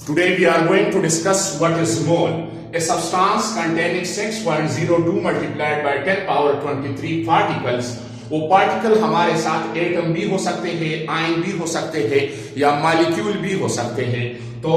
Today we are going to discuss what is mole. A substance containing 6.02 multiplied by 10 power 23 particles. वो particle हमारे साथ atom भी हो सकते हैं, आयन भी हो सकते हैं या मॉलिक्यूल भी हो सकते हैं, तो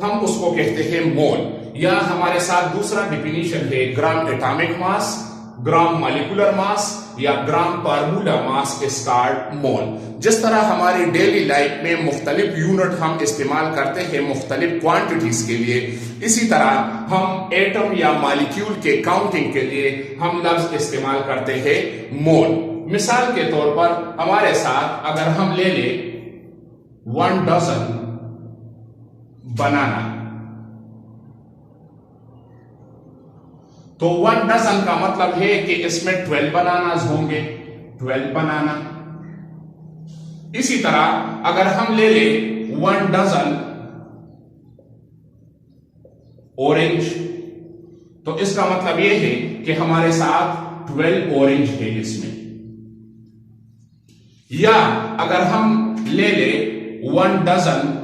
हम उसको कहते हैं मोल। या हमारे साथ दूसरा डिफिनीशन है gram atomic mass, gram molecular mass या ग्राम फार्मूला मास इज कॉल्ड मोल। जिस तरह हमारी डेली लाइफ में मुख्तलिफ यूनिट हम इस्तेमाल करते हैं मुख्तलिफ क्वांटिटीज के लिए, इसी तरह हम एटम या मॉलिक्यूल के काउंटिंग के लिए हम लफ्ज इस्तेमाल करते हैं मोल। मिसाल के तौर पर हमारे साथ अगर हम ले ले 1 डजन बनाना, तो 1 डजन का मतलब है कि इसमें 12 बनानास होंगे, 12 बनाना। इसी तरह अगर हम ले ले 1 डजन ऑरेंज, तो इसका मतलब यह है कि हमारे साथ 12 ऑरेंज है इसमें। या अगर हम ले ले 1 डजन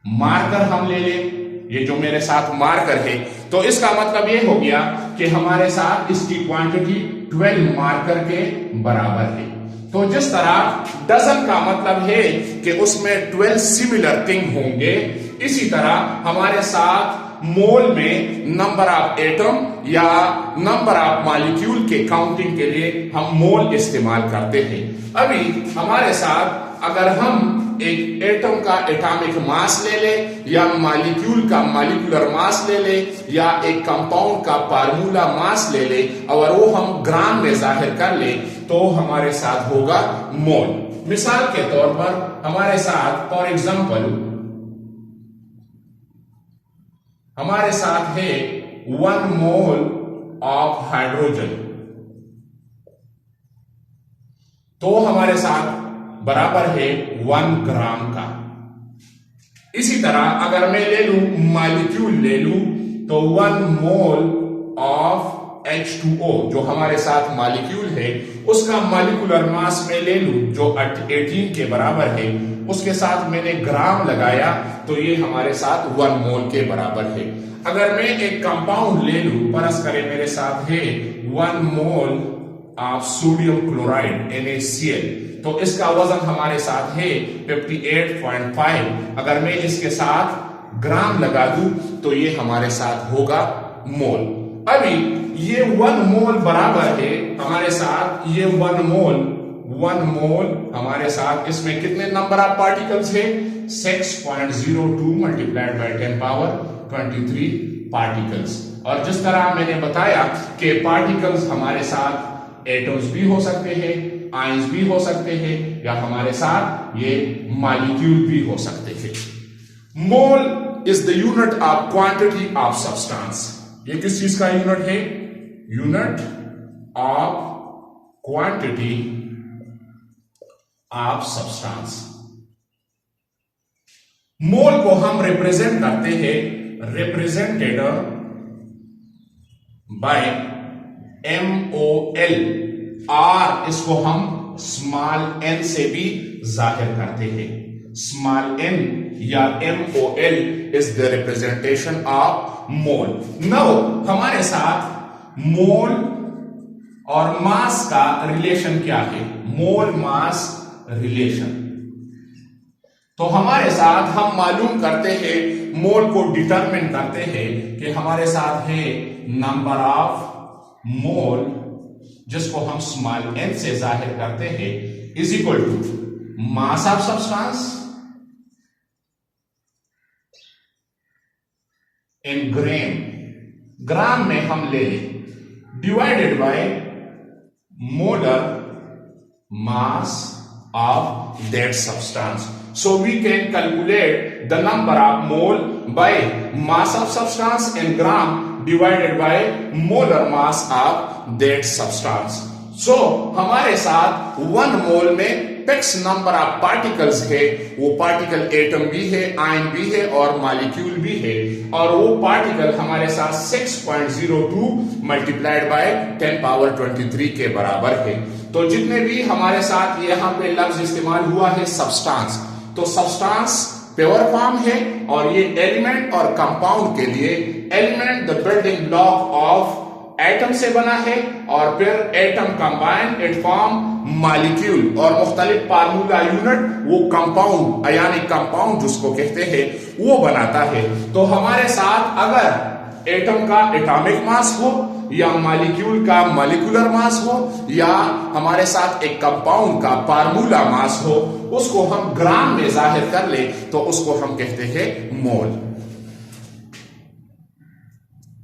मार्कर, हम ले ले ये जो मेरे साथ मार्कर है, तो इसका मतलब ये हो गया कि हमारे साथ इसकी क्वांटिटी 12 मार्कर के बराबर है। तो जिस तरह डजन का मतलब है कि उसमें 12 सिमिलर थिंग होंगे, इसी तरह हमारे साथ मोल में नंबर ऑफ एटम या नंबर ऑफ मॉलिक्यूल के काउंटिंग के लिए हम मोल इस्तेमाल करते हैं। अभी हमारे साथ अगर हम एक एटम का एटॉमिक मास ले ले या मॉलिक्यूल का मॉलिक्यूलर मास ले ले या एक कंपाउंड का फार्मूला मास ले ले और वो हम ग्राम में जाहिर कर ले, तो हमारे साथ होगा मोल। मिसाल के तौर पर हमारे साथ फॉर एग्जांपल हमारे साथ है 1 मोल ऑफ हाइड्रोजन, तो हमारे साथ बराबर है 1 ग्राम का। इसी तरह अगर मैं ले लूं मॉलिक्यूल ले लूं, तो 1 मोल ऑफ H2O जो हमारे साथ मॉलिक्यूल है, उसका मॉलिक्यूलर मास में ले लूं जो 18 के बराबर है, उसके साथ मैंने ग्राम लगाया, तो ये हमारे साथ 1 मोल के बराबर है। अगर मैं एक कंपाउंड ले लूं, फर्ज करें मेरे साथ है 1 mole of sodium chloride NaCl, तो इसका वजन हमारे साथ है 58.5। अगर मैं इसके साथ ग्राम लगा दूं, तो ये हमारे साथ होगा मोल। अभी ये 1 मोल बराबर है हमारे साथ, ये 1 मोल हमारे साथ, इसमें कितने नंबर ऑफ पार्टिकल्स है? 6.02 मल्टीप्लाइड बाय 10 पावर 23 पार्टिकल्स। और जिस तरह मैंने बताया कि पार्टिकल्स हमारे साथ एटम्स भी हो सकते हैं, आयंस भी हो सकते हैं, या हमारे साथ ये मॉलिक्यूल भी हो सकते हैं। Mole is the unit of quantity of substance. ये किस चीज का यूनिट है? Unit of quantity of substance. Mole को हम रिप्रेजेंट करते हैं, रिप्रेजेंटेड बाय MOL, और इसको हम स्मॉल n से भी जाहिर करते हैं। स्मॉल n या MOL is the representation of mole. Now हमारे साथ मोल और मास का रिलेशन क्या है? मोल मास रिलेशन। तो हमारे साथ हम मालूम करते हैं, मोल को डिटरमिन करते हैं कि हमारे साथ है नंबर ऑफ मोल, जिसको हम स्मॉल n से जाहिर करते हैं, is equal to mass of substance in gram, gram में हम ले लें, divided by molar mass of that substance. So we can calculate the number of mole by mass of substance in gram divided by molar mass of that substance. So हमारे साथ 1 मोल में fix number of particles है, वो particle atom भी है, ion भी है और मॉलिक्यूल भी है, और वो पार्टिकल हमारे साथ 6.02 मल्टीप्लाइड बाय 10 पावर 23 के बराबर है। तो जितने भी हमारे साथ यहाँ पे लफ्ज इस्तेमाल हुआ है सब्सटेंस, तो सब्सटेंस प्योर फॉर्म है और ये एलिमेंट और कंपाउंड के लिए element the building block of atom से बना है और फिर atom combine it form molecule और मुख्तलिफ फार्मूला यूनिट वो कंपाउंड यानी कंपाउंड जिसको कहते हैं वो बनाता है। तो हमारे साथ अगर एटम का एटॉमिक मास हो या मॉलिक्यूल का मॉलिक्यूलर मास हो या हमारे साथ एक कंपाउंड का फार्मूला मास हो, उसको हम ग्राम में जाहिर कर ले तो उसको हम कहते हैं मोल।